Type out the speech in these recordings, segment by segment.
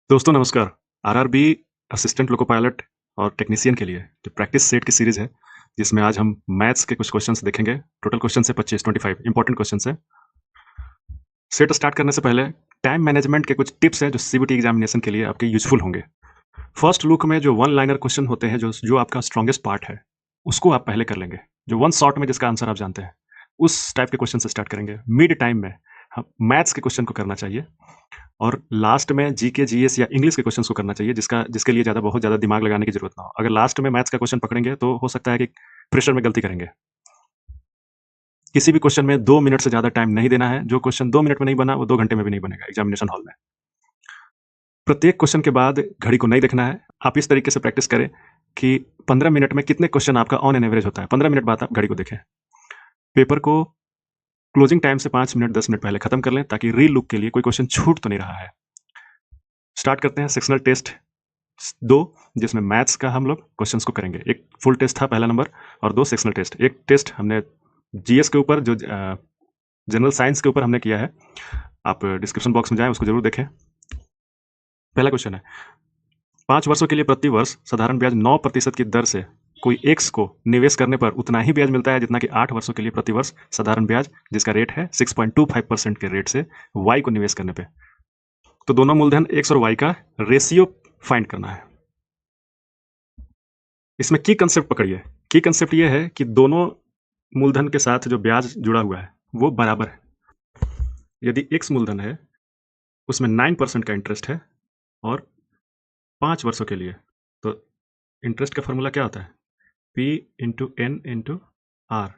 दोस्तों नमस्कार। RRB assistant loco pilot और टेक्नीशियन के लिए जो प्रैक्टिस सेट की सीरीज है, जिसमें आज हम मैथ्स के कुछ क्वेश्चंस देखेंगे। टोटल क्वेश्चन है 25 इंपॉर्टेंट क्वेश्चन है। सेट स्टार्ट करने से पहले टाइम मैनेजमेंट के कुछ टिप्स हैं जो सीबीटी एग्जामिनेशन के लिए आपके यूजफुल होंगे। फर्स्ट लुक में जो वन लाइनर क्वेश्चन होते हैं, जो जो आपका स्ट्रॉन्गेस्ट पार्ट है, उसको आप पहले कर लेंगे। जो वन शॉट में जिसका आंसर आप जानते हैं, उस टाइप के क्वेश्चन से स्टार्ट करेंगे। मिड टाइम में हम मैथ्स के क्वेश्चन को करना चाहिए और लास्ट में जीके जीएस या इंग्लिश के क्वेश्चंस को करना चाहिए, जिसके लिए बहुत ज़्यादा दिमाग लगाने की जरूरत ना हो। अगर लास्ट में मैथ्स का क्वेश्चन पकड़ेंगे तो हो सकता है कि प्रेशर में गलती करेंगे। किसी भी क्वेश्चन में 2 मिनट से ज़्यादा टाइम नहीं देना है। जो क्वेश्चन 2 मिनट में नहीं बना वो 2 घंटे में भी नहीं बनेगा एग्जामिनेशन हॉल में। प्रत्येक क्वेश्चन के बाद घड़ी को नहीं देखना है। आप इस तरीके से प्रैक्टिस करें कि 15 मिनट में कितने क्वेश्चन आपका ऑन एन एवरेज होता है। 15 मिनट बाद आप घड़ी को देखें। पेपर को क्लोजिंग टाइम से 5 मिनट 10 मिनट पहले खत्म कर लें, ताकि री लुक के लिए कोई क्वेश्चन छूट तो नहीं रहा है। स्टार्ट करते हैं सेक्शनल टेस्ट 2, जिसमें मैथ्स का हम लोग क्वेश्चंस को करेंगे। एक फुल टेस्ट था पहला नंबर और 2 सेक्शनल टेस्ट। एक टेस्ट हमने जीएस के ऊपर, जो जनरल साइंस के ऊपर हमने किया है। आप डिस्क्रिप्शन बॉक्स में जाएं, उसको जरूर देखें। पहला क्वेश्चन है, 5 वर्षों के लिए प्रति वर्ष साधारण ब्याज 9% की दर से कोई एक्स को निवेश करने पर उतना ही ब्याज मिलता है जितना कि 8 वर्षों के लिए प्रति वर्ष साधारण ब्याज, जिसका रेट है 6.25% के रेट से वाई को निवेश करने पे। तो दोनों मूलधन एक्स और वाई का रेशियो फाइंड करना है। इसमें की कंसेप्ट पकड़िए। की कंसेप्ट ये है कि दोनों मूलधन के साथ जो ब्याज जुड़ा हुआ है वो बराबर है। यदि एक्स मूलधन है, उसमें 9% का इंटरेस्ट है और 5 वर्षों के लिए, तो इंटरेस्ट का फॉर्मूला क्या होता है? P into N into R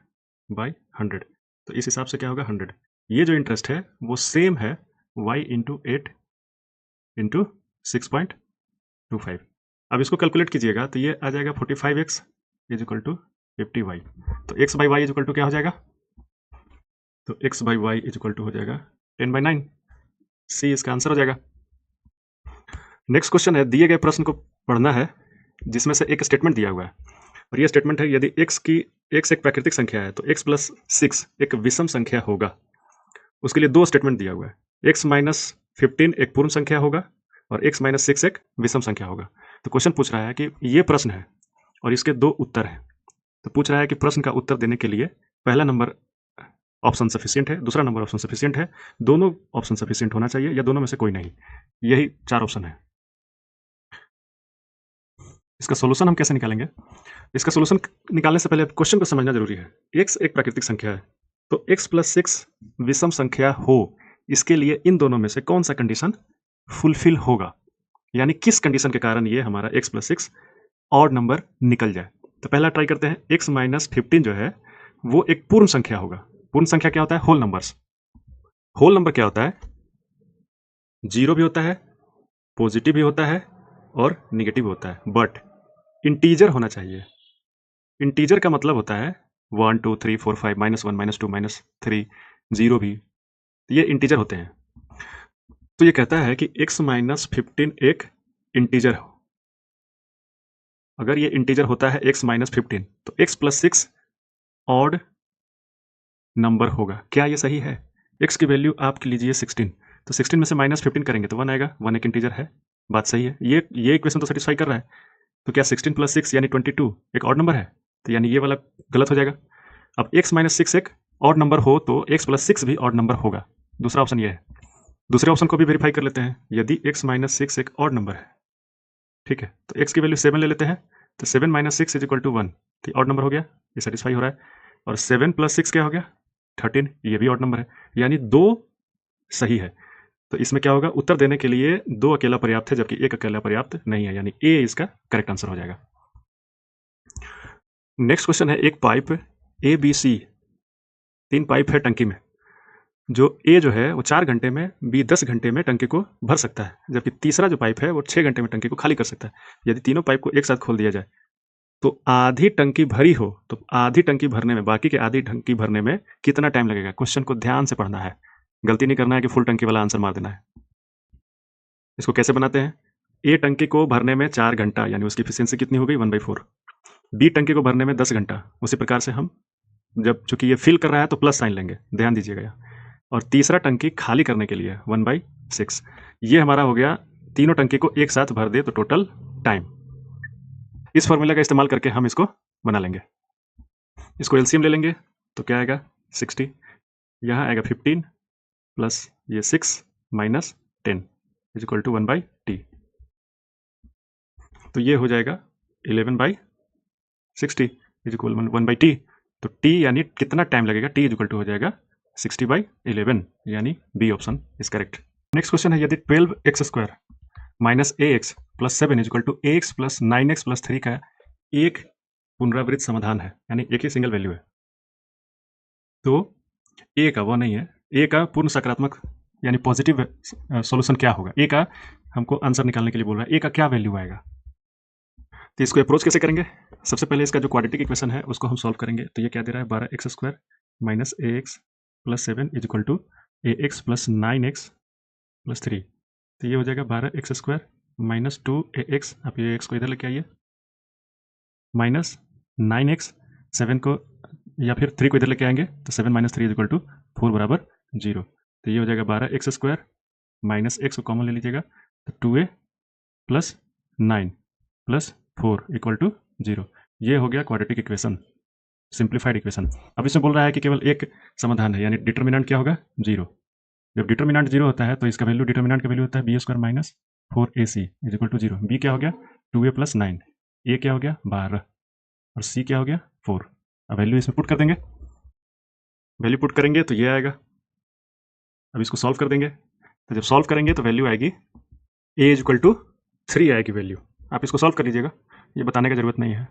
by 100। तो इस हिसाब से क्या होगा? 100। ये जो इंटरेस्ट है वो सेम है y इंटू 8 इंटू 6.25। अब इसको कैलकुलेट कीजिएगा तो ये आ जाएगा 45x is equal to 50y। तो x by y is equal to क्या हो जाएगा? तो x by y is equal to हो जाएगा 10/9। सी इसका आंसर हो जाएगा। नेक्स्ट क्वेश्चन है, दिए गए प्रश्न को पढ़ना है, जिसमें से एक स्टेटमेंट दिया हुआ है और ये स्टेटमेंट है, यदि x एक प्राकृतिक संख्या है तो x प्लस 6 एक विषम संख्या होगा। उसके लिए 2 स्टेटमेंट दिया हुआ है। x माइनस 15 एक पूर्ण संख्या होगा और x माइनस 6 एक विषम संख्या होगा। तो क्वेश्चन पूछ रहा है कि ये प्रश्न है और इसके 2 उत्तर हैं। तो पूछ रहा है कि प्रश्न का उत्तर देने के लिए पहला नंबर ऑप्शन सफिशिएंट है, दूसरा नंबर ऑप्शन सफिशिएंट है, दोनों ऑप्शन सफिशिएंट होना चाहिए या दोनों में से कोई नहीं। यही 4 ऑप्शन है। इसका सोल्यूशन हम कैसे निकालेंगे? इसका सोल्यूशन निकालने से पहले क्वेश्चन को समझना जरूरी है। x एक प्राकृतिक संख्या है, तो x प्लस 6 विषम संख्या हो, इसके लिए इन दोनों में से कौन सा कंडीशन फुलफिल होगा, यानी किस कंडीशन के कारण ये हमारा x प्लस 6 ऑड नंबर निकल जाए। तो पहला ट्राई करते हैं। x माइनस 15 जो है वो एक पूर्ण संख्या होगा। पूर्ण संख्या क्या होता है? Whole numbers. होल नंबर क्या होता है? जीरो भी होता है, पॉजिटिव भी होता है और निगेटिव होता है, बट इंटीजर होना चाहिए। इंटीजर का मतलब होता है 1 2 3 4 5 -1 -2 -3, जीरो भी, ये इंटीजर होते हैं। तो ये कहता है कि x माइनस 15 एक इंटीजर हो। अगर ये इंटीजर होता है x माइनस 15, तो x प्लस 6 ऑड नंबर होगा। क्या ये सही है? x की वैल्यू आप लीजिए 16, तो 16 में से माइनस 15 करेंगे तो 1 आएगा। 1 एक इंटीजर है, बात सही है। ये इक्वेशन तो सेटिस्फाई कर रहा है। तो क्या 16 प्लस 6 यानी 22 एक ऑड नंबर है? तो यानी ये वाला गलत हो जाएगा। अब x माइनस 6 एक ऑड नंबर हो तो x प्लस 6 भी ऑड नंबर होगा। दूसरा ऑप्शन ये है। दूसरे ऑप्शन को भी वेरीफाई कर लेते हैं। यदि x माइनस 6 एक ऑड नंबर है, ठीक है, तो x की वैल्यू 7 ले लेते हैं, तो 7 माइनस 6 इज इक्वल टू 1, तो ऑड नंबर हो गया, ये सेटिस्फाई हो रहा है। और 7 प्लस 6 क्या हो गया? 13, ये भी ऑड नंबर है, यानी 2 सही है। तो इसमें क्या होगा? उत्तर देने के लिए 2 अकेला पर्याप्त है, जबकि 1 अकेला पर्याप्त नहीं है, यानी ए इसका करेक्ट आंसर हो जाएगा। नेक्स्ट क्वेश्चन है, एक pipe A B C, 3 pipe है टंकी में। जो ए जो है वो 4 घंटे में, बी 10 घंटे में टंकी को भर सकता है, जबकि तीसरा जो पाइप है वो 6 घंटे में टंकी को खाली कर सकता है। यदि तीनों पाइप को एक साथ खोल दिया जाए तो आधी टंकी भरी हो, तो आधी टंकी भरने में, बाकी के आधी टंकी भरने में कितना टाइम लगेगा? क्वेश्चन को ध्यान से पढ़ना है, गलती नहीं करना है कि फुल टंकी वाला आंसर मार देना है। इसको कैसे बनाते हैं? ए टंकी को भरने में 4 घंटा, यानी उसकी एफिशिएंसी कितनी हो गई? 1/4। बी टंकी को भरने में 10 घंटा, उसी प्रकार से हम जब चूंकि ये फिल कर रहा है तो प्लस साइन लेंगे, ध्यान दीजिएगा। और तीसरा टंकी खाली करने के लिए 1/6, ये हमारा हो गया तीनों टंकी को एक साथ भर दे तो टोटल टाइम। इस फॉर्मूला का इस्तेमाल करके हम इसको बना लेंगे। इसको एलसीएम ले लेंगे तो क्या आएगा 60, यहाँ आएगा 15 प्लस ये 6 minus 10 is equal to 1/t। तो ये हो जाएगा 11/60 इज इक्वल 1/t। तो t यानी कितना टाइम लगेगा, t इज इक्वल टू हो जाएगा 60/11, यानी B option is correct. Next question है, यदि 12x² minus ax plus 7 is equal to ax plus 9x plus 3 का एक पुनरावृत्त समाधान है, यानी एक ही सिंगल वैल्यू है, तो a का वो नहीं है, a का पूर्ण सकारात्मक यानी पॉजिटिव सॉल्यूशन क्या होगा, a का हमको आंसर निकालने के लिए बोल रहा है, a का क्या वैल्यू आएगा। तो इसको अप्रोच कैसे करेंगे, सबसे पहले इसका जो क्वाड्रेटिक इक्वेशन है उसको हम सॉल्व करेंगे। तो ये क्या दे रहा है, 12x² minus ax plus 7 is equal to ax plus 9x plus 3। तो ये हो जाएगा 12x² माइनस 2ax, आप ये x को इधर लेके आइए, माइनस 9x, 7 को या फिर 3 को इधर लेके आएंगे तो 7 माइनस 3 इज इक्वल टू 4 बराबर 0। तो ये हो जाएगा 12x² माइनस x को कॉमन ले लीजिएगा तो 2a plus 9 plus 4 equal to 0। ये हो गया क्वाड्रेटिक इक्वेशन, सिंप्लीफाइड इक्वेशन। अब इसमें बोल रहा है कि केवल एक समाधान है, यानी डिटर्मिनेंट क्या होगा, 0। जब डिटर्मिनेंट 0 होता है तो इसका वैल्यू, डिटर्मिनेंट का वैल्यू होता है b² minus 4ac is equal to 0। B क्या हो गया 2a प्लस 9, ए क्या हो गया 12 और सी क्या हो गया 4। अब वैल्यू इसमें पुट कर देंगे, वैल्यू पुट करेंगे तो ये आएगा। अब इसको सॉल्व कर देंगे, तो जब सॉल्व करेंगे तो वैल्यू आएगी a इज इक्वल टू 3 आएगी वैल्यू। आप इसको सॉल्व कर लीजिएगा, ये बताने की जरूरत नहीं है।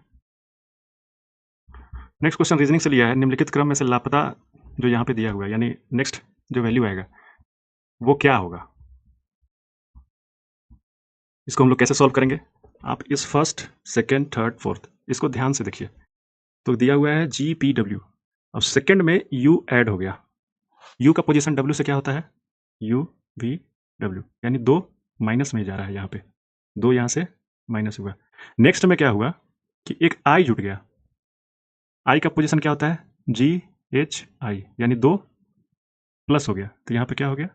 नेक्स्ट क्वेश्चन रीजनिंग से लिया है, निम्नलिखित क्रम में से लापता जो यहाँ पे दिया हुआ है, यानी नेक्स्ट जो वैल्यू आएगा वो क्या होगा। इसको हम लोग कैसे सॉल्व करेंगे, आप इस फर्स्ट सेकेंड थर्ड फोर्थ इसको ध्यान से देखिए। तो दिया हुआ है GPW, अब सेकेंड में U ऐड हो गया, U का पोजीशन W से क्या होता है UVW, यानी 2 माइनस में जा रहा है, यहाँ पे 2 यहाँ से माइनस हुआ। नेक्स्ट में क्या हुआ कि एक I जुट गया, I का पोजीशन क्या होता है GHI, यानी 2 प्लस हो गया, तो यहाँ पे क्या हो गया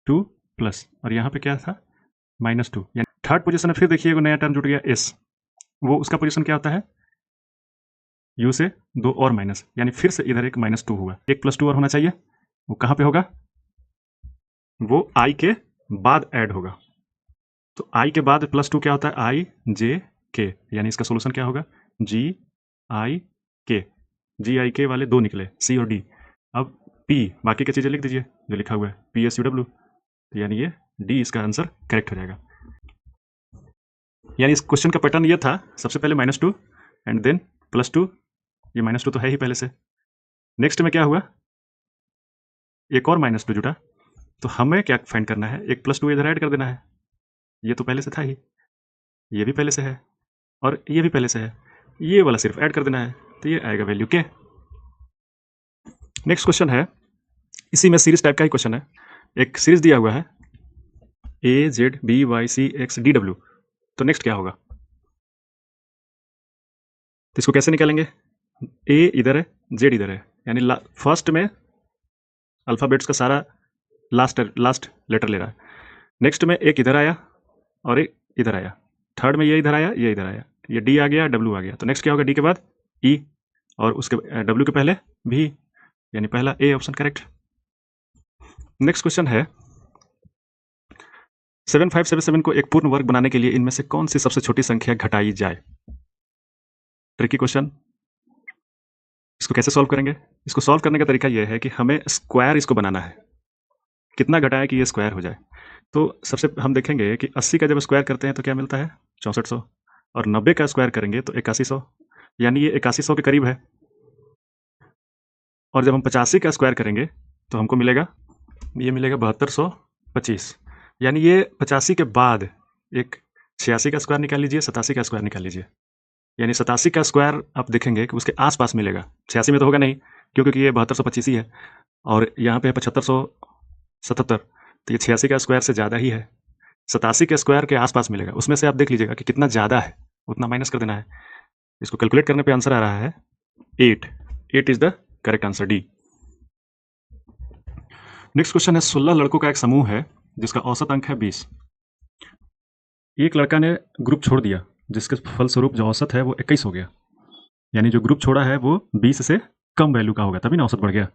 2 प्लस, और यहाँ पे क्या था -2। यानी थर्ड पोजीशन में फिर देखिए नया टर्म जुट गया S, वो उसका पोजीशन क्या होता है U से 2 और माइनस, यानी फिर से इधर एक -2 हुआ, एक +2 और होना चाहिए, वो कहाँ पे होगा, वो I के बाद ऐड होगा। तो I के बाद +2 क्या होता है IJK, यानी इसका सोल्यूशन क्या होगा GIK, GIK वाले 2 निकले C और D। अब P बाकी की चीज़ें लिख दीजिए जो लिखा हुआ है PSUW, यानी ये D इसका आंसर करेक्ट हो जाएगा। यानी इस क्वेश्चन का पैटर्न ये था, सबसे पहले -2 एंड देन +2, ये -2 तो है ही पहले से। नेक्स्ट में क्या हुआ, एक और -2 जुटा, तो हमें क्या फाइंड करना है, एक +2 इधर ऐड कर देना है, ये तो पहले से था ही, ये भी पहले से है और ये भी पहले से है, ये वाला सिर्फ ऐड कर देना है, तो ये आएगा वैल्यू के। नेक्स्ट क्वेश्चन है, इसी में सीरीज टाइप का ही क्वेश्चन है, एक सीरीज दिया हुआ है AZBYCXDW, तो नेक्स्ट क्या होगा, तो इसको कैसे निकालेंगे, A इधर है Z इधर है, यानी फर्स्ट में अल्फाबेट्स का सारा लास्ट लेटर ले रहा है, नेक्स्ट में एक इधर आया और एक इधर आया, थर्ड में ये इधर आया ये इधर आया, ये D आ गया W आ गया, तो नेक्स्ट क्या होगा D के बाद E और उसके W के पहले भी, यानी पहला A option correct. Next question है 7577 को एक पूर्ण वर्ग बनाने के लिए इनमें से कौन सी सबसे छोटी संख्या घटाई जाए। ट्रिकी क्वेश्चन, इसको कैसे सॉल्व करेंगे, इसको सॉल्व करने का तरीका यह है कि हमें स्क्वायर इसको बनाना है, कितना घटाएं कि ये स्क्वायर हो जाए। तो सबसे हम देखेंगे कि 80 का जब स्क्वायर करते हैं तो क्या मिलता है 6400, और 90 का स्क्वायर करेंगे तो 8100, यानी ये 8100 के करीब है। और जब हम 85 का स्क्वायर करेंगे तो हमको मिलेगा, ये मिलेगा 7225, यानी ये 85 के बाद एक 86 का स्क्वायर निकाल लीजिए, 87 का स्क्वायर निकाल लीजिए, यानी 87 का स्क्वायर आप देखेंगे कि उसके आसपास मिलेगा, 86 में तो होगा नहीं क्योंकि ये 7225 ही है, और यहाँ पे है 7577, तो ये 86 का स्क्वायर से ज़्यादा ही है, 87 के स्क्वायर के आसपास मिलेगा, उसमें से आप देख लीजिएगा कि कितना ज़्यादा है उतना माइनस कर देना है। इसको कैलकुलेट करने पे आंसर आ रहा है 8 is the correct answer, D. Next question है 16 लड़कों का एक समूह है जिसका औसत अंक है 20। एक लड़का ने ग्रुप छोड़ दिया, जिसके फलस्वरूप जो औसत है वो 21 हो गया। यानी जो ग्रुप छोड़ा है वो 20 से कम वैल्यू का होगा, तभी ना औसत बढ़ गया।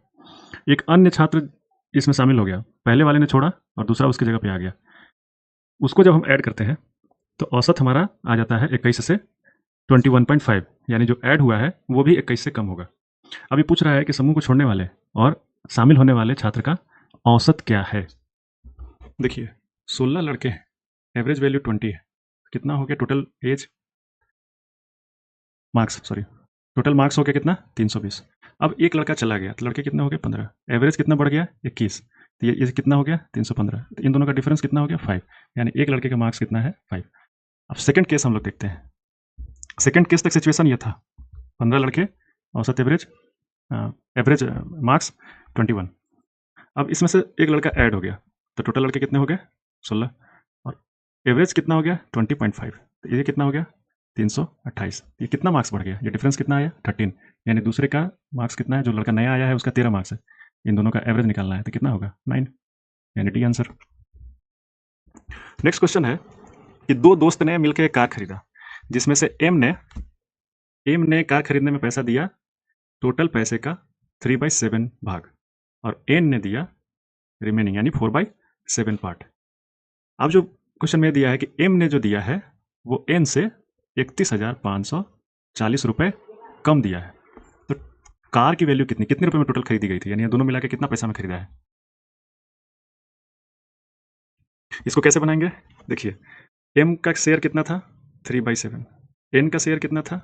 एक अन्य छात्र इसमें शामिल हो गया, पहले वाले ने छोड़ा और दूसरा उसकी जगह पे आ गया। उसको जब हम ऐड करते हैं तो औसत हमारा आ जाता है 21 से 21.5, यानी जो ऐड हुआ है वो भी 21 से कम होगा। अभी पूछ रहा है कि समूह को छोड़ने वाले और शामिल होने वाले छात्र का औसत क्या है। देखिए 16 लड़के हैं, एवरेज वैल्यू 20 है, कितना हो गया total age marks, sorry total marks हो गया कितना 320। अब एक लड़का चला गया तो लड़के कितने हो गए 15, एवरेज कितना बढ़ गया 21, तो ये कितना हो गया 315, तो इन दोनों का डिफरेंस कितना हो गया 5, यानी एक लड़के का मार्क्स कितना है 5। अब सेकंड केस हम लोग देखते हैं। सेकंड केस तक सिचुएशन ये था, 15 लड़के, औसत एवरेज, एवरेज मार्क्स 21। अब इसमें से एक लड़का ऐड हो गया तो टोटल लड़के कितने हो गए 16, और एवरेज कितना हो गया 20.5, तो ये कितना हो गया 328। ये कितना मार्क्स बढ़ गया, ये डिफरेंस कितना आया 13, यानी दूसरे का मार्क्स कितना है, जो लड़का नया आया है उसका 13 मार्क्स है, इन दोनों का एवरेज निकालना है तो कितना होगा 9, यानी डी आंसर। नेक्स्ट क्वेश्चन है कि दो दोस्त ने मिलकर एक कार खरीदा, जिसमें से एम ने कार खरीदने में पैसा दिया टोटल पैसे का 3/7 भाग, और एन ने दिया रिमेनिंग यानी 4/7 पार्ट। अब जो क्वेश्चन में दिया है कि एम ने जो दिया है वो एन से 31,540 रुपए कम दिया है, तो कार की वैल्यू कितनी कितने रुपए में टोटल खरीदी गई थी, यानी दोनों मिला के कितना पैसा में खरीदा है। इसको कैसे बनाएंगे, देखिए एम का शेयर कितना था 3/7, एन का शेयर कितना था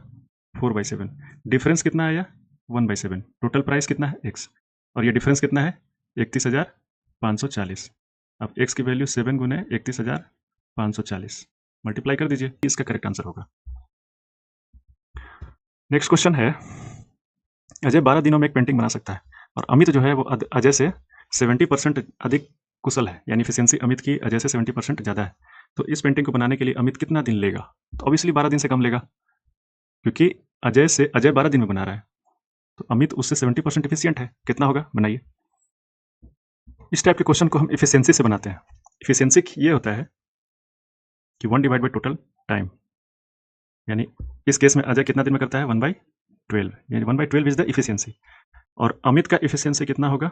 4/7, डिफरेंस कितना आया 1/7, टोटल प्राइस कितना है एक्स, और ये डिफरेंस कितना है 31,540। अब एक्स की वैल्यू 7 गुने 31,540 मल्टीप्लाई कर दीजिए, इसका करेक्ट आंसर होगा। नेक्स्ट क्वेश्चन है, अजय 12 दिनों में एक पेंटिंग बना सकता है और अमित जो है वो अजय से 70% अधिक कुशल है, यानी एफिशिएंसी अमित की अजय से 70% ज़्यादा है, तो इस पेंटिंग को बनाने के लिए अमित कितना दिन लेगा, तो ऑब्वियसली 12 दिन से कम लेगा, क्योंकि अजय 12 दिन में बना रहा है, तो अमित उससे 70% एफिशिएंट है, कितना होगा बनाइए। इस टाइप के क्वेश्चन को हम एफिशिएंसी से बनाते हैं। एफिशिएंसी ये होता है कि 1 डिवाइड बाई टोटल टाइम, यानी इस केस में अजय कितना दिन में करता है 1/12, यानी 1/12 इज द एफिशिएंसी, और अमित का एफिशिएंसी कितना होगा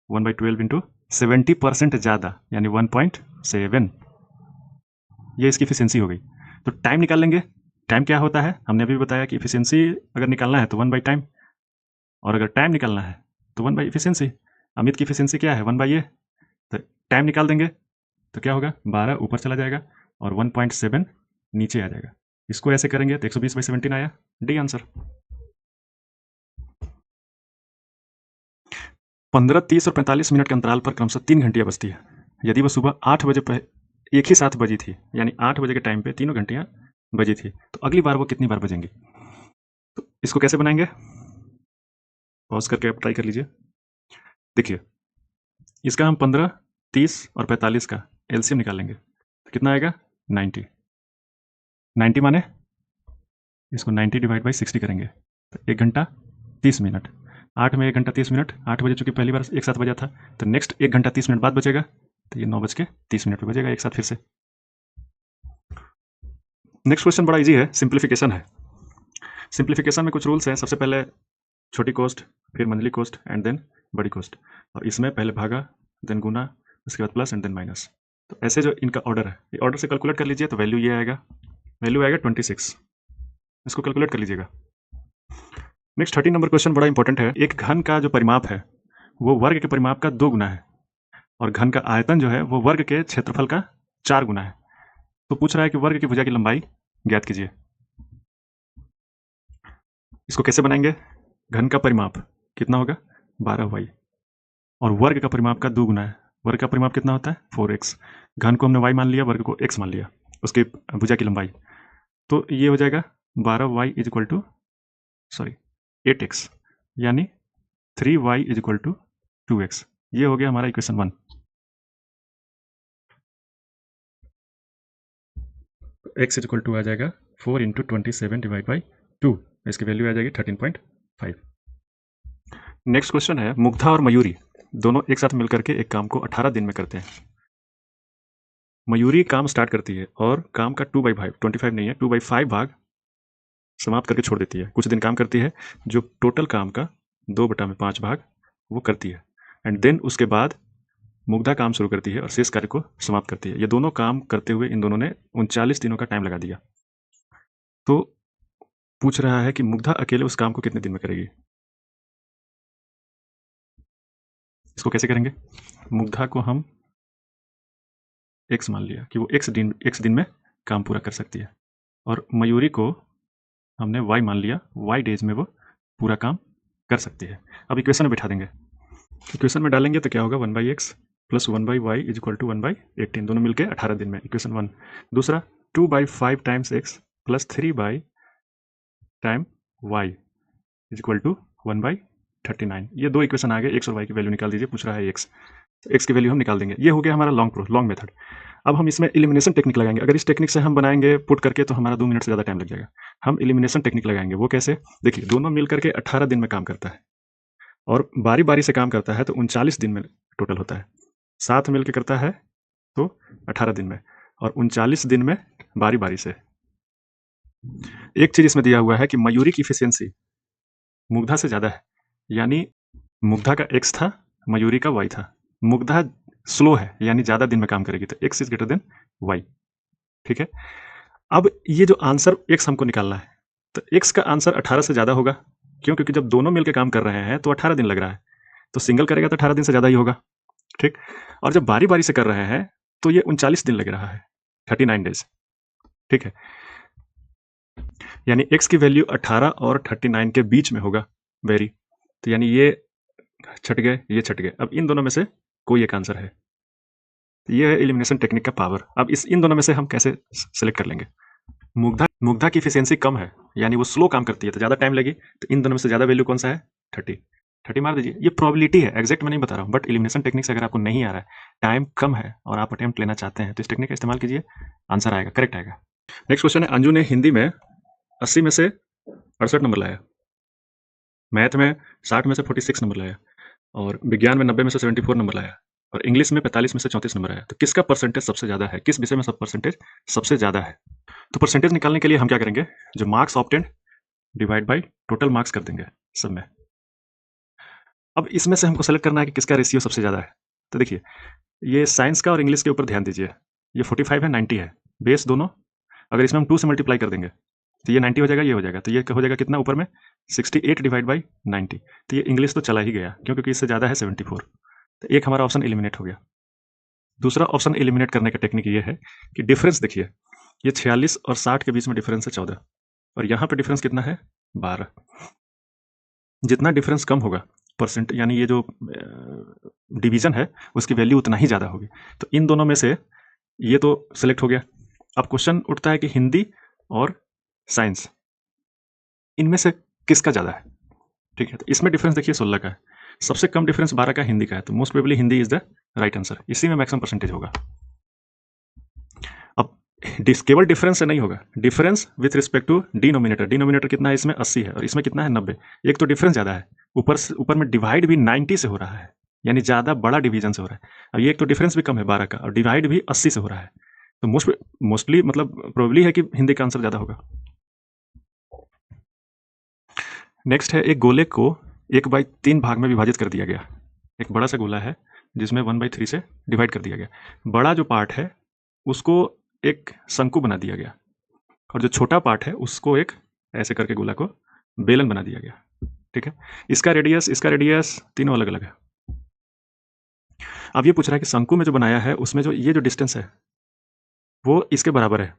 1/12 इंटू 70% ज़्यादा, यानी 1.7, ये इसकी एफिशिएंसी हो गई। तो टाइम निकाल लेंगे, टाइम क्या होता है हमने अभी बताया कि एफिशिएंसी अगर निकालना है तो 1/टाइम, और अगर टाइम निकालना है तो 1/एफिशिएंसी। अमित की एफिशिएंसी क्या है 1/ए, तो टाइम निकाल देंगे तो क्या होगा 12 ऊपर चला जाएगा और 1.7 नीचे आ जाएगा। इसको ऐसे करेंगे तो 120/17 आया, डी आंसर। 15, 30 और 45 मिनट के अंतराल पर क्रमशः 3 घंटियां बजती है। यदि वह सुबह 8 बजे पर एक ही साथ बजी थी, यानी 8 बजे के टाइम पे तीनों घंटियां बजी थी, तो अगली बार वो कितनी बार बजेंगी। तो इसको कैसे बनाएंगे, पॉज करके आप ट्राई कर लीजिए। देखिए इसका हम 15, 30 और 45 का एलसीएम निकालेंगे तो कितना आएगा 90। 90 माने इसको 90 डिवाइड बाई 60 करेंगे तो 1 घंटा 30 मिनट, 8 में 1 घंटा 30 मिनट, 8 बजे चूंकि पहली बार एक साथ बजा था, तो नेक्स्ट 1 घंटा 30 मिनट बाद बचेगा, तो ये 9:30 पे बजेगा एक साथ फिर से। नेक्स्ट क्वेश्चन बड़ा इजी है, सिंप्लीफिकेशन है। सिंप्लीफिकेशन में कुछ रूल्स हैं, सबसे पहले छोटी कॉस्ट, फिर मंथली कॉस्ट एंड देन बड़ी कॉस्ट, और इसमें पहले भागा देन गुना, उसके बाद प्लस एंड देन माइनस। तो ऐसे जो इनका ऑर्डर है, ये ऑर्डर से कैलकुलेट कर लीजिए तो वैल्यू ये आएगा, वैल्यू आएगा 26, इसको कैलकुलेट कर लीजिएगा। नेक्स्ट 13 नंबर क्वेश्चन बड़ा इंपॉर्टेंट है। एक घन का जो परिमाप है वो वर्ग के परिमाप का 2 गुना है, और घन का आयतन जो है वो वर्ग के क्षेत्रफल का 4 गुना है। तो पूछ रहा है कि वर्ग की भुजा की लंबाई ज्ञात कीजिए। इसको कैसे बनाएंगे, घन का परिमाप कितना होगा 12y, और वर्ग का परिमाप का 2 गुना है, वर्ग का परिमाप कितना होता है 4x, घन को हमने y मान लिया, वर्ग को x मान लिया, उसकी भुजा की लंबाई, तो ये हो जाएगा 12y is equal to 8x, यानी 3y is equal to 2x। ये हो गया हमारा equation 1। x is equal to आ जाएगा 4 इंटू 27 डिवाइड बाई 2, इसकी वैल्यू आ जाएगी 13.5। नेक्स्ट क्वेश्चन है, मुग्धा और मयूरी दोनों एक साथ मिलकर के एक काम को 18 दिन में करते हैं। मयूरी काम स्टार्ट करती है और काम का 2/5, 25 नहीं है, 2/5 भाग समाप्त करके छोड़ देती है। कुछ दिन काम करती है, जो टोटल काम का 2/5 भाग वो करती है, एंड देन उसके बाद मुग्धा काम शुरू करती है और शेष कार्य को समाप्त करती है। ये दोनों काम करते हुए इन दोनों ने 39 दिनों का टाइम लगा दिया। तो पूछ रहा है कि मुग्धा अकेले उस काम को कितने दिन में करेगी। इसको कैसे करेंगे? मुग्धा को हम x मान लिया कि वो x दिन में काम पूरा कर सकती है, और मयूरी को हमने y मान लिया, y डेज में वो पूरा काम कर सकती है। अब इक्वेशन में बिठा देंगे। इक्वेशन में डालेंगे तो क्या होगा, 1/x plus 1/y is equal to 1/18, दोनों मिलके 18 दिन में, इक्वेशन 1। दूसरा 2/5 times x plus 3 time y is equal to 1/39। ये दो इक्वेशन आ गए। x और y की वैल्यू निकाल दीजिए। पूछ रहा है x, तो x की वैल्यू हम निकाल देंगे। ये हो गया हमारा लॉन्ग मेथड। अब हम इसमें एलिमिनेशन टेक्निक लगाएंगे। अगर इस टेक्निक से हम बनाएंगे पुट करके तो हमारा 2 मिनट से ज़्यादा टाइम लग जाएगा। हम एलिमिनेशन टेक्निक लगाएंगे। वो कैसे? देखिए, दोनों मिल करके 18 दिन में काम करता है, और बारी बारी से काम करता है तो 39 दिन में टोटल होता है। साथ मिल के करता है तो 18 दिन में, और 39 दिन में बारी बारी से। एक चीज इसमें दिया हुआ है कि मयूरी की इफिशियंसी मुग्धा से ज़्यादा है, यानी मुग्धा का x था, मयूरी का y था। मुग्धा स्लो है, यानी ज़्यादा दिन में काम करेगी, तो x is greater than y। ठीक है। अब ये जो आंसर x हमको निकालना है, तो x का आंसर 18 से ज़्यादा होगा। क्यों? क्योंकि जब दोनों मिलकर काम कर रहे हैं तो 18 दिन लग रहा है, तो सिंगल करेगा तो 18 दिन से ज़्यादा ही होगा। ठीक। और जब बारी बारी से कर रहे हैं तो ये 39 दिन लग रहा है, 39 डेज। ठीक है, यानी x की वैल्यू 18 और 39 के बीच में होगा, वेरी। तो यानी ये छट गए, ये छट गए। अब इन दोनों में से कोई एक आंसर है। ये है एलिमिनेशन टेक्निक का पावर। अब इन दोनों में से हम कैसे सेलेक्ट कर लेंगे? मुग्धा की इफिशियंसी कम है, यानी वो स्लो काम करती है तो ज़्यादा टाइम लगी, तो इन दोनों में से ज़्यादा वैल्यू कौन सा है? 30 मार दीजिए। ये प्रोबेबिलिटी है, एग्जैक्ट मैं नहीं बता रहा हूँ, बट एलिमिनेशन टेक्निक से अगर आपको नहीं आ रहा है, टाइम कम है और आप अटेम्प्ट लेना चाहते हैं, तो इस टेक्निक का इस्तेमाल कीजिए, आंसर आएगा, करेक्ट आएगा। नेक्स्ट क्वेश्चन है, अंजू ने हिंदी में 80 में से 68 नंबर लाया, मैथ में 60 में से 46 नंबर लाया, और विज्ञान में 90 में से 74 नंबर लाया, और इंग्लिश में 45 में से 34 नंबर आया। तो किसका परसेंटेज सबसे ज़्यादा है? किस विषय में सब परसेंटेज सबसे ज़्यादा है? तो परसेंटेज निकालने के लिए हम क्या करेंगे, जो marks obtained divide by total marks कर देंगे सब में। अब इसमें से हमको सेलेक्ट करना है कि किसका रेशियो सबसे ज़्यादा है। तो देखिए, ये साइंस का और इंग्लिश के ऊपर ध्यान दीजिए। ये 45 है, 90 है, बेस दोनों। अगर इसमें हम 2 से मल्टीप्लाई कर देंगे तो ये 90 हो जाएगा, ये हो जाएगा, तो ये हो जाएगा कितना ऊपर में, 68 डिवाइड बाई 90। तो ये इंग्लिश तो चला ही गया, क्योंकि इससे ज़्यादा है 74। तो एक हमारा ऑप्शन एलिमिनेट हो गया। दूसरा ऑप्शन एलिमिनेट करने का टेक्निक ये है कि डिफरेंस देखिए, ये 46 और 60 के बीच में डिफरेंस है 14, और यहाँ पे डिफरेंस कितना है, 12। जितना डिफरेंस कम होगा परसेंट, यानी ये जो डिवीजन है उसकी वैल्यू उतना ही ज़्यादा होगी। तो इन दोनों में से ये तो सेलेक्ट हो गया। अब क्वेश्चन उठता है कि हिंदी और साइंस, इनमें से किसका ज़्यादा है? ठीक है, तो इसमें डिफरेंस देखिए 16 का है, सबसे कम डिफरेंस 12 का हिंदी का है, तो most probably Hindi is the right answer. इसी में मैक्सिमम परसेंटेज होगा। अब केवल डिफरेंस से नहीं होगा, difference with respect to denominator. Denominator कितना है इसमें, 80 है, और इसमें कितना है, 90। एक तो डिफरेंस ज़्यादा है, ऊपर में डिवाइड भी 90 से हो रहा है, यानी ज़्यादा बड़ा डिवीजन से हो रहा है। अब ये एक तो डिफरेंस भी कम है 12 का, और डिवाइड भी 80 से हो रहा है, तो मोस्टली मतलब प्रोबेबली है कि हिंदी का आंसर ज़्यादा होगा। नेक्स्ट है, एक गोले को 1/3 भाग में विभाजित कर दिया गया। एक बड़ा सा गोला है जिसमें 1/3 से डिवाइड कर दिया गया। बड़ा जो पार्ट है उसको एक शंकु बना दिया गया, और जो छोटा पार्ट है उसको एक ऐसे करके गोला को बेलन बना दिया गया। ठीक है, इसका रेडियस तीनों अलग अलग है। अब ये पूछ रहा है कि शंकु में जो बनाया है उसमें जो ये जो डिस्टेंस है वो इसके बराबर है।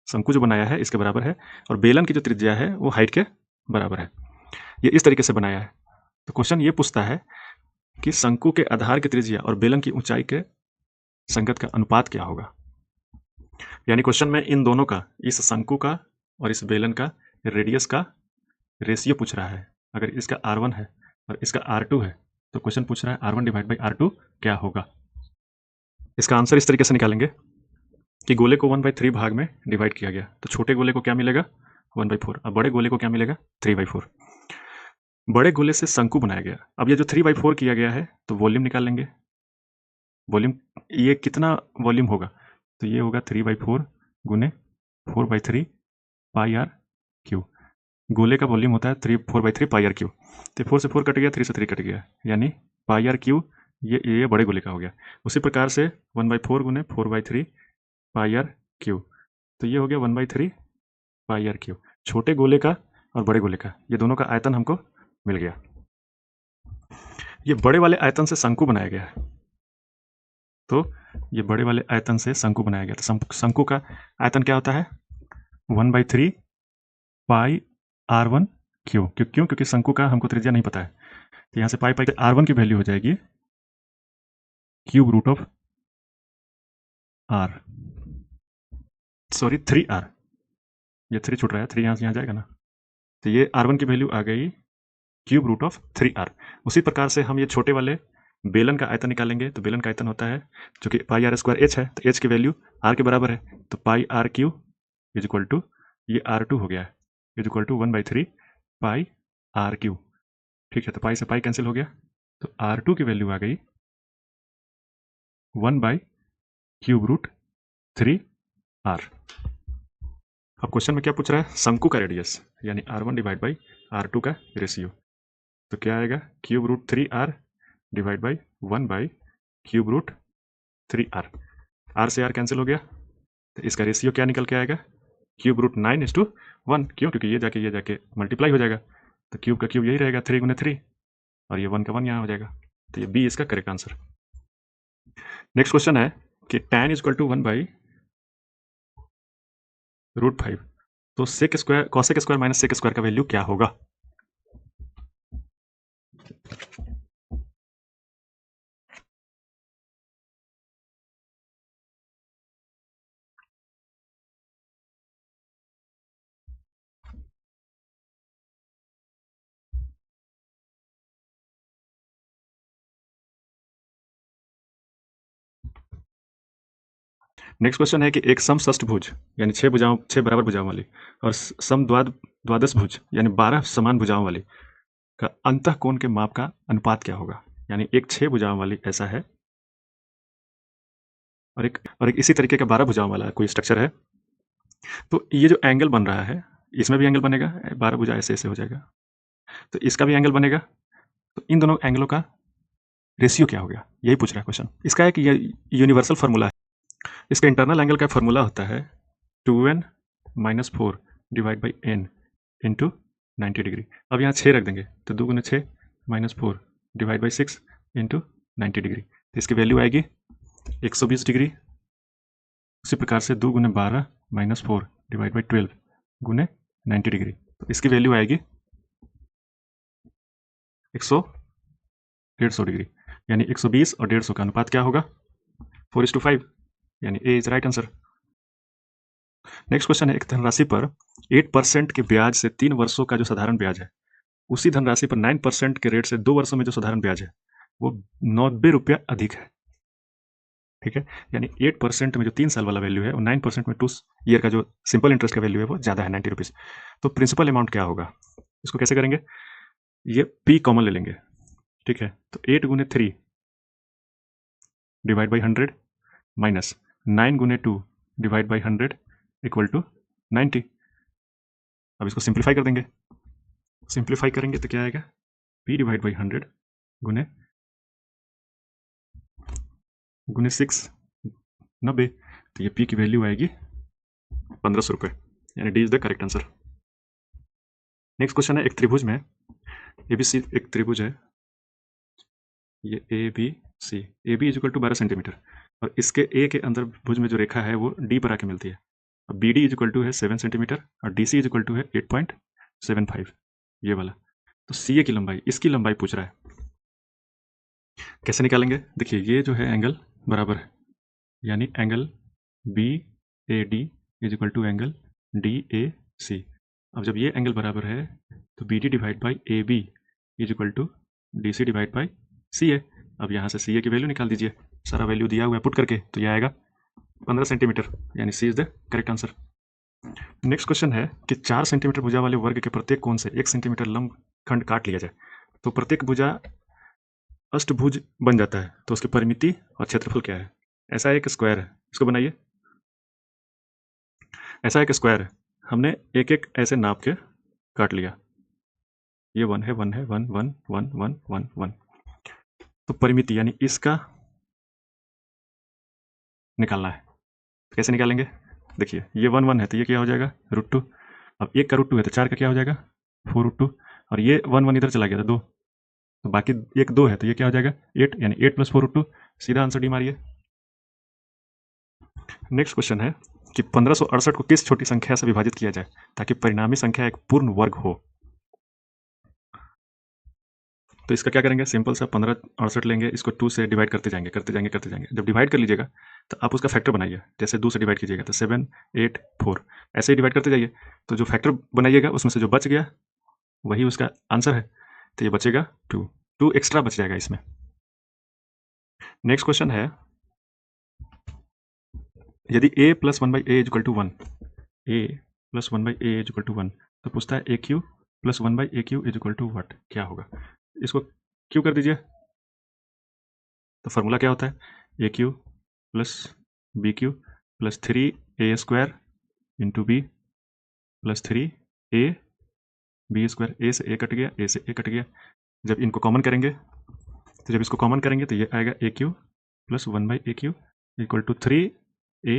शंकु जो बनाया है इसके बराबर है, और बेलन की जो त्रिज्या है वो हाइट के बराबर है। ये इस तरीके से बनाया है। तो क्वेश्चन ये पूछता है कि शंकु के आधार की त्रिज्या और बेलन की ऊंचाई के संगत का अनुपात क्या होगा। यानी क्वेश्चन में इन दोनों का, इस शंकु का और इस बेलन का रेडियस का रेशियो पूछ रहा है। अगर इसका R1 है और इसका R2 है, तो क्वेश्चन पूछ रहा है R1 डिवाइड बाई R2 क्या होगा। इसका आंसर इस तरीके से निकालेंगे कि गोले को 1/3 भाग में डिवाइड किया गया, तो छोटे गोले को क्या मिलेगा, 1/4। अब बड़े गोले को क्या मिलेगा, 3/4। बड़े गोले से शंकु बनाया गया। अब ये जो 3/4 किया गया है, तो वॉल्यूम निकाल लेंगे। वॉल्यूम, ये कितना वॉल्यूम होगा, तो ये होगा 3/4 गुने 4/3 पाई आर क्यू। गोले का वॉल्यूम होता है 4/3 पाई आर क्यू। तो 4 से 4 कट गया, 3 से 3 कट गया, यानी पाई आर क्यू, ये बड़े गोले का हो गया। उसी प्रकार से 1/4 गुने 4/3 पाई आर क्यू, तो ये हो गया 1/3 पाई आर क्यू। छोटे गोले का और बड़े गोले का, ये दोनों का आयतन हमको मिल गया। ये बड़े वाले आयतन से शंकु बनाया गया है, तो ये बड़े वाले आयतन से शंकु बनाया गया। तो शंकु का आयतन क्या होता है, 1/3 पाई R1 क्यू। क्यों? क्योंकि शंकु का हमको त्रिज्या नहीं पता है, तो यहाँ से पाई R1 की वैल्यू हो जाएगी cube root of R, sorry 3R, ये 3 छूट रहा है, 3 यहाँ से यहाँ जाएगा ना, तो ये R1 की वैल्यू आ गई क्यूब रूट ऑफ 3R। उसी प्रकार से हम ये छोटे वाले बेलन का आयतन निकालेंगे, तो बेलन का आयतन होता है, जो कि पाई आर स्क्वायर एच है, तो एच की वैल्यू आर के बराबर है, तो pi R cube is equal to, ये R2 हो गया है, is equal to 1/3 pi R cube. ठीक है, तो पाई से पाई कैंसिल हो गया, तो R2 की वैल्यू आ गई 1/क्यूब रूट 3R। अब क्वेश्चन में क्या पूछ रहा है, शंकु का रेडियस, यानी R1 डिवाइड बाई R2 का रेशियो, तो क्या आएगा, cube root 3R divide by 1/क्यूब रूट 3R। R से R कैंसिल हो गया, तो इसका रेशियो क्या निकल के आएगा, क्यूब रूट 9:1। क्यों? क्योंकि ये जाके मल्टीप्लाई हो जाएगा, तो क्यूब का क्यूब यही रहेगा 3 गुने 3, और ये 1 का 1 यहाँ हो जाएगा, तो ये बी इसका करेक्ट आंसर। नेक्स्ट क्वेश्चन है कि tan इज इक्वल टू 1/√5, तो sec square cosec square minus sec square का वैल्यू क्या होगा। नेक्स्ट क्वेश्चन है कि एक समषष्ठभुज यानी 6 बराबर भुजाओं वाली और द्वादश भुज यानी 12 समान भुजाओं वाली का अंतः कोण के माप का अनुपात क्या होगा। यानी एक 6 भुजाओं वाली ऐसा है, और एक इसी तरीके का 12 भुजाओं वाला कोई स्ट्रक्चर है, तो ये जो एंगल बन रहा है, इसमें भी एंगल बनेगा, 12 भुजा ऐसे ऐसे हो जाएगा, तो इसका भी एंगल बनेगा, तो इन दोनों एंगलों का रेशियो क्या हो गया, यही पूछ रहा है क्वेश्चन। इसका एक यूनिवर्सल फार्मूला है, इसका इंटरनल एंगल का फार्मूला होता है 2n - 4 divide by n into 90 degree. अब यहाँ 6 रख देंगे, तो 2 गुने 6 - 4 डिवाइड बाई 6 इंटू 90 डिग्री, तो इसकी वैल्यू आएगी 120 डिग्री। उसी प्रकार से 2 गुने 12 - 4 डिवाइड बाई 12 गुने 90 डिग्री, तो इसकी वैल्यू आएगी 150 डिग्री, यानी 120 और 150 का अनुपात क्या होगा, 4:5, यानी A is right answer. Next question है, एक धनराशि पर 8% के ब्याज से 3 वर्षों का जो साधारण ब्याज है, उसी धनराशि पर 9% के रेट से 2 वर्षों में जो साधारण ब्याज है वो 90 रुपया अधिक है। ठीक है, यानी 8% में जो 3 साल वाला वैल्यू है, और 9% में 2 ईयर का जो सिंपल इंटरेस्ट का वैल्यू है वो ज़्यादा है, 90 रुपीज़। तो प्रिंसिपल अमाउंट क्या होगा, इसको कैसे करेंगे, ये पी कॉमन ले लेंगे। ठीक है, तो 8 गुने 3 डिवाइड बाई 100 माइनस 9 गुने 2 डिवाइड बाई 100 इक्वल टू 90। अब इसको सिंप्लीफाई कर देंगे, सिंप्लीफाई करेंगे तो क्या आएगा, p डिवाइड बाई 100 गुने 6 90, तो ये p की वैल्यू आएगी 1500 रुपये, यानी D is the correct answer. Next question है, एक त्रिभुज में ABC एक त्रिभुज है, ये ABC, AB is equal to 12 centimetre, और इसके A के अंदर भुज में जो रेखा है वो D पर आके मिलती है, और BD इज इक्वल टू है 7 सेंटीमीटर और DC इज इक्वल टू है 8.75, ये वाला। तो CA की लंबाई, इसकी लंबाई पूछ रहा है, कैसे निकालेंगे, देखिए ये जो है एंगल बराबर है, यानी angle BAD is equal to angle DAC। अब जब ये एंगल बराबर है तो BD divide by AB is equal to DC divide by CA। अब यहाँ से CA की वैल्यू निकाल दीजिए, सारा वैल्यू दिया हुआ है पुट करके, तो ये आएगा 15 सेंटीमीटर, यानी C is the correct answer. Next question है कि 4 सेंटीमीटर भुजा वाले वर्ग के प्रत्येक कोण से 1 सेंटीमीटर लंब खंड काट लिया जाए, तो प्रत्येक भुजा अष्टभुज बन जाता है तो उसकी परिमिति और क्षेत्रफल क्या है? ऐसा एक स्क्वायर है, इसको बनाइए। ऐसा एक स्क्वायर है, हमने एक एक ऐसे नाप के काट लिया। ये 1 है, 1 है, 1 1 1 1 1 1। तो परिमिति यानी इसका निकालना है। कैसे निकालेंगे? देखिए ये 1 1 है तो ये क्या हो जाएगा √2। अब एक का √2 है तो 4 का क्या हो जाएगा 4√2। और ये 1 1 इधर चला गया था 2, तो बाकी एक 2 है तो ये क्या हो जाएगा 8, यानी 8 + 4√2। सीधा आंसर डी मारिए। नेक्स्ट क्वेश्चन है कि 1568 को किस छोटी संख्या से विभाजित किया जाए ताकि परिणामी संख्या एक पूर्ण वर्ग हो? तो इसका क्या करेंगे, सिंपल सा 1568 लेंगे, इसको 2 से डिवाइड करते जाएंगे करते जाएंगे करते जाएंगे। जब डिवाइड कर लीजिएगा तो आप उसका फैक्टर बनाइए। जैसे 2 से डिवाइड कीजिएगा तो 7 8 4, ऐसे ही डिवाइड करते जाइए। तो जो फैक्टर बनाइएगा उसमें से जो बच गया वही उसका आंसर है, तो ये बचेगा 2 एक्स्ट्रा बच जाएगा इसमें। नेक्स्ट क्वेश्चन है, यदि a + 1/a = 1, a + 1/a = 1, तो पूछता है aq + 1/aq = व्हाट, क्या होगा? इसको क्यों कर दीजिए। तो फार्मूला क्या होता है, AQ + BQ + 3a² × B + 3a B²। a से a कट गया, a से a कट गया। जब इनको कॉमन करेंगे तो जब इसको कॉमन करेंगे तो ये आएगा AQ + 1/AQ = 3a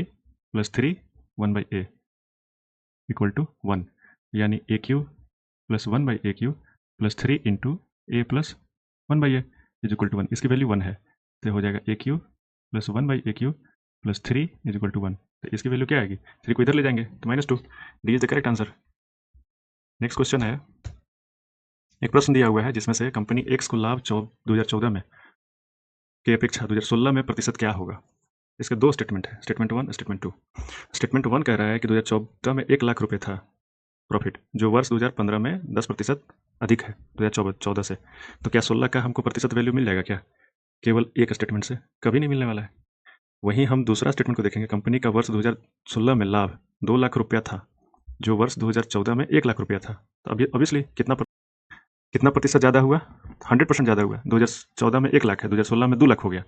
+ 3 1/a = 1, यानी AQ + 1/AQ + 3 × a + 1/a = 1। इसकी वैल्यू 1 है तो हो जाएगा AQ + 1/AQ + 3 = 1। तो इसकी वैल्यू क्या आएगी, 3 को इधर ले जाएंगे तो -2। D is the correct answer. Next question है, एक प्रश्न दिया हुआ है जिसमें से कंपनी एक्स को लाभ 2014 में की अपेक्षा 2016 में प्रतिशत क्या होगा। इसके दो स्टेटमेंट है, स्टेटमेंट 1 स्टेटमेंट 2। स्टेटमेंट 1 कह रहा है कि 2014 में 1 लाख रुपए था प्रॉफिट, जो वर्ष 2015 में 10% अधिक है 2014 से। तो क्या 16 का हमको प्रतिशत वैल्यू मिल जाएगा क्या? केवल एक स्टेटमेंट से कभी नहीं मिलने वाला है। वहीं हम दूसरा स्टेटमेंट को देखेंगे, कंपनी का वर्ष 2016 में लाभ 2 लाख रुपया था, जो वर्ष 2014 में 1 लाख रुपया था। तो अभी ऑब्वियसली कितना प्रतिशत ज़्यादा हुआ, 100% ज़्यादा हुआ। 2014 में 1 लाख है, 2016 में 2 लाख हो गया,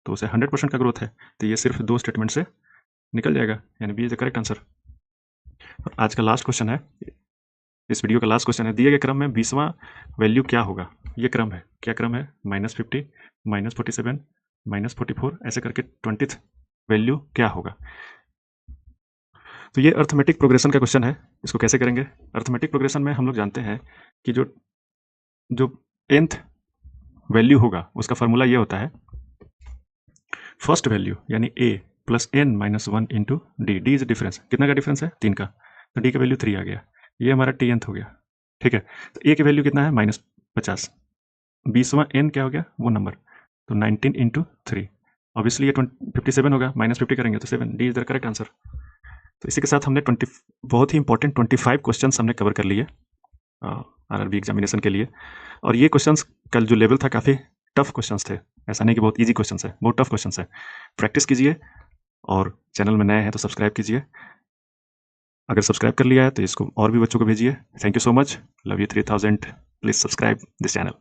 तो उसे 100% का ग्रोथ है। तो ये सिर्फ 2 स्टेटमेंट से निकल जाएगा, यानी B is the correct answer. और आज का लास्ट क्वेश्चन है, इस वीडियो का लास्ट क्वेश्चन है, दिए गए क्रम में 20वां वैल्यू क्या होगा? ये क्रम है, क्या क्रम है, -50 -47 -44, ऐसे करके 20th वैल्यू क्या होगा? तो ये अर्थमेटिक प्रोग्रेशन का क्वेश्चन है। इसको कैसे करेंगे? अर्थमेटिक प्रोग्रेशन में हम लोग जानते हैं कि जो nth वैल्यू होगा उसका फॉर्मूला ये होता है, फर्स्ट वैल्यू यानी a + n - 1 × d। d is difference, कितना का डिफरेंस है, 3 का, तो d का वैल्यू 3 आ गया। ये हमारा tnth हो गया, ठीक है। तो a की वैल्यू कितना है, -50। 20वां n क्या हो गया, वो नंबर, तो 19 × 3, ऑब्वियसली ये 57 होगा, -50 करेंगे तो 7। D is the correct answer. तो इसी के साथ हमने बहुत ही इंपॉर्टेंट 25 क्वेश्चन हमने कवर कर लिए RRB एग्जामिनेशन के लिए। और ये क्वेश्चंस का जो लेवल था काफ़ी टफ क्वेश्चंस थे, ऐसा नहीं कि बहुत इजी क्वेश्चंस है, बहुत टफ क्वेश्चंस है। प्रैक्टिस कीजिए और चैनल में नए हैं तो सब्सक्राइब कीजिए। अगर सब्सक्राइब कर लिया है तो इसको और भी बच्चों को भेजिए। Thank you so much, love you 3000। Please subscribe this channel.